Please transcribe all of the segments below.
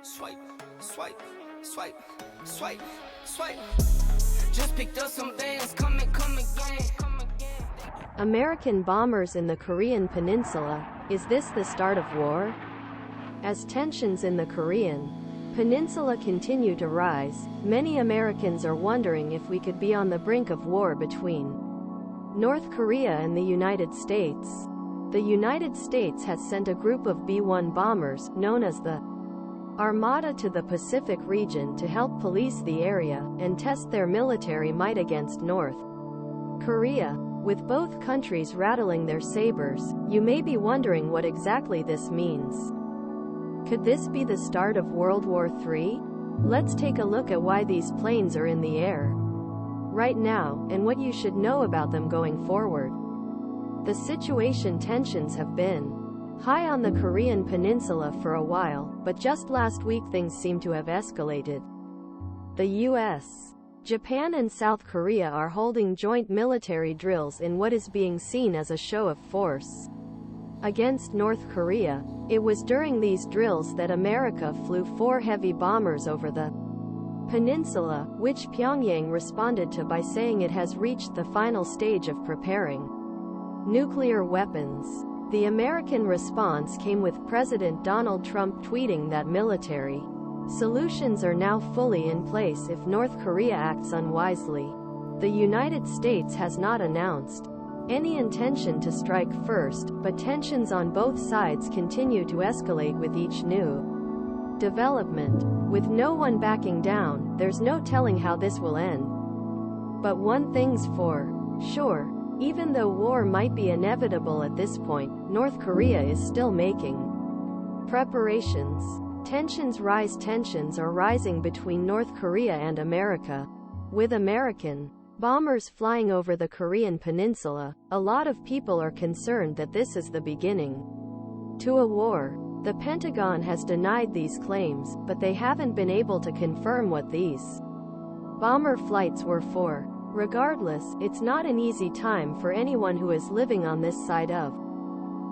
Swipe, swipe, swipe, swipe, swipe. Just picked up some bands, come again. American bombers in the Korean Peninsula. Is this the start of war? As tensions in the Korean Peninsula continue to rise, many Americans are wondering if we could be on the brink of war between North Korea and the United States. The United States has sent a group of B-1 bombers, known as the Armada, to the Pacific region to help police the area and test their military might against North Korea. With both countries rattling their sabers, you may be wondering what exactly this means. Could this be the start of World War III? Let's take a look at why these planes are in the air right now, and what you should know about them going forward. The situation: tensions have been high on the Korean Peninsula for a while, but just last week things seem to have escalated. The US, Japan and South Korea are holding joint military drills in what is being seen as a show of force against North Korea. It was during these drills that America flew 4 heavy bombers over the peninsula, which Pyongyang responded to by saying it has reached the final stage of preparing nuclear weapons. The American response came with President Donald Trump tweeting that military solutions are now fully in place if North Korea acts unwisely. The United States has not announced any intention to strike first, but tensions on both sides continue to escalate with each new development. With no one backing down, there's no telling how this will end. But one thing's for sure: even though war might be inevitable at this point, North Korea is still making preparations. Tensions rise. Tensions are rising between North Korea and America. With American bombers flying over the Korean Peninsula, a lot of people are concerned that this is the beginning to a war. The Pentagon has denied these claims, but they haven't been able to confirm what these bomber flights were for. Regardless, it's not an easy time for anyone who is living on this side of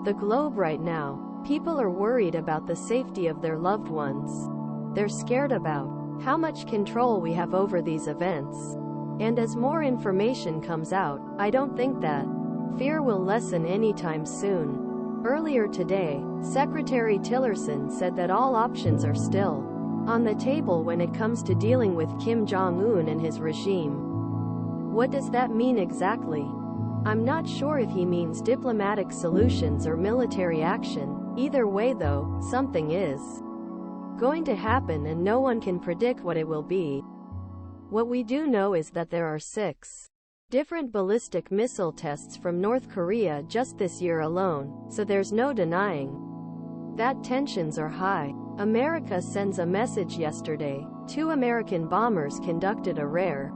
the globe right now. People are worried about the safety of their loved ones. They're scared about how much control we have over these events. And as more information comes out, I don't think that fear will lessen anytime soon. Earlier today, Secretary Tillerson said that all options are still on the table when it comes to dealing with Kim Jong-un and his regime. What does that mean exactly? I'm not sure if he means diplomatic solutions or military action. Either way though, something is going to happen and no one can predict what it will be. What we do know is that there are 6 different ballistic missile tests from North Korea just this year alone, so there's no denying that tensions are high. America sends a message yesterday. 2 American bombers conducted a rare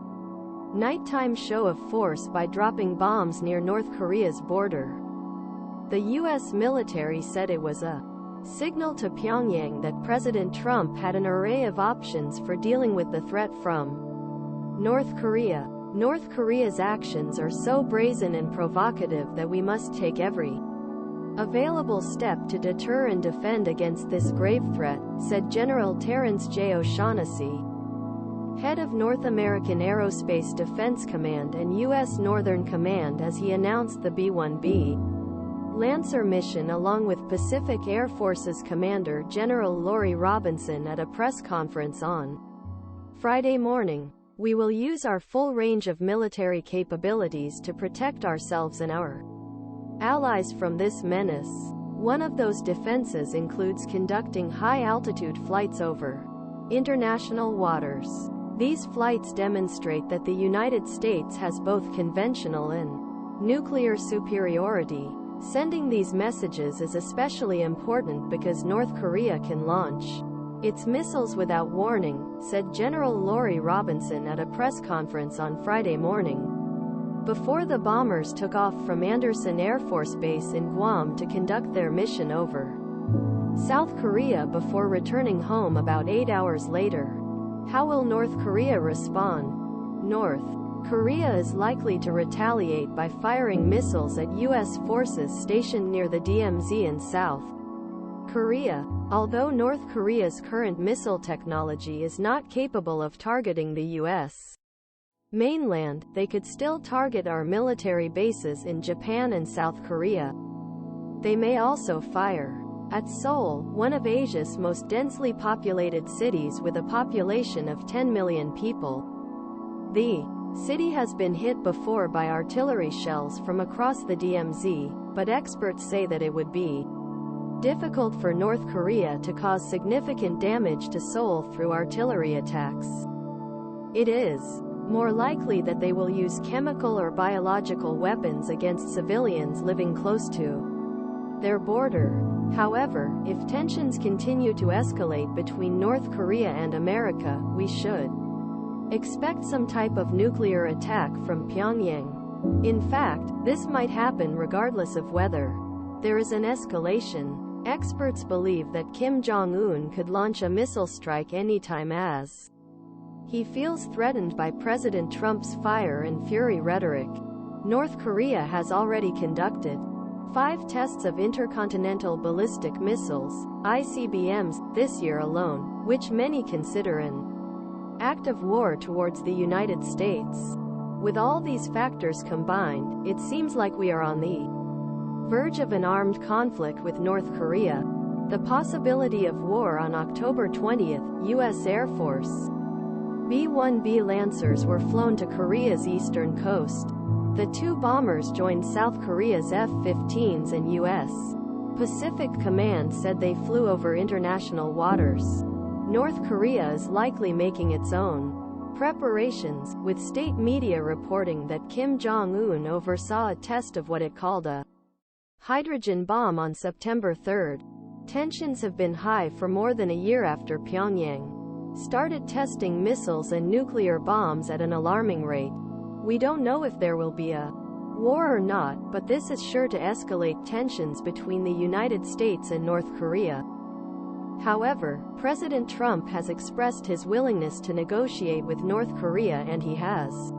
nighttime show of force by dropping bombs near North Korea's border. The U.S. military said it was a signal to Pyongyang that President Trump had an array of options for dealing with the threat from North Korea. North Korea's actions are so brazen and provocative that we must take every available step to deter and defend against this grave threat, said General Terrence J. O'Shaughnessy, head of North American Aerospace Defense Command and U.S. Northern Command, as he announced the B-1B Lancer mission along with Pacific Air Forces Commander General Laurie Robinson at a press conference on Friday morning. We will use our full range of military capabilities to protect ourselves and our allies from this menace. One of those defenses includes conducting high-altitude flights over international waters. These flights demonstrate that the United States has both conventional and nuclear superiority. Sending these messages is especially important because North Korea can launch its missiles without warning, said General Laurie Robinson at a press conference on Friday morning, before the bombers took off from Andersen Air Force Base in Guam to conduct their mission over South Korea before returning home about 8 hours later. How will North Korea respond? North Korea is likely to retaliate by firing missiles at U.S. forces stationed near the DMZ in South Korea. Although North Korea's current missile technology is not capable of targeting the U.S. mainland, they could still target our military bases in Japan and South Korea. They may also fire at Seoul, one of Asia's most densely populated cities with a population of 10 million people. The city has been hit before by artillery shells from across the DMZ, but experts say that it would be difficult for North Korea to cause significant damage to Seoul through artillery attacks. It is more likely that they will use chemical or biological weapons against civilians living close to their border. However, if tensions continue to escalate between North Korea and America, we should expect some type of nuclear attack from Pyongyang. In fact, this might happen regardless of whether there is an escalation. Experts believe that Kim Jong-un could launch a missile strike anytime as he feels threatened by President Trump's fire and fury rhetoric. North Korea has already conducted 5 tests of intercontinental ballistic missiles, ICBMs, this year alone, which many consider an act of war towards the United States. With all these factors combined, it seems like we are on the verge of an armed conflict with North Korea. The possibility of war. On October 20th, U.S. Air Force B-1B Lancers were flown to Korea's eastern coast. The 2 bombers joined South Korea's F-15s, and U.S. Pacific Command said they flew over international waters. North Korea is likely making its own preparations, with state media reporting that Kim Jong-un oversaw a test of what it called a hydrogen bomb on September 3rd. Tensions have been high for more than a year after Pyongyang started testing missiles and nuclear bombs at an alarming rate. We don't know if there will be a war or not, but this is sure to escalate tensions between the United States and North Korea. However, President Trump has expressed his willingness to negotiate with North Korea, and he has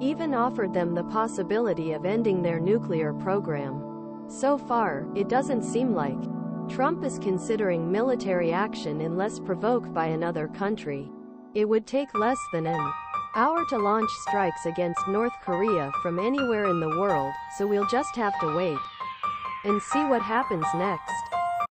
even offered them the possibility of ending their nuclear program. So far, it doesn't seem like Trump is considering military action unless provoked by another country. It would take less than an hour to launch strikes against North Korea from anywhere in the world, so we'll just have to wait and see what happens next.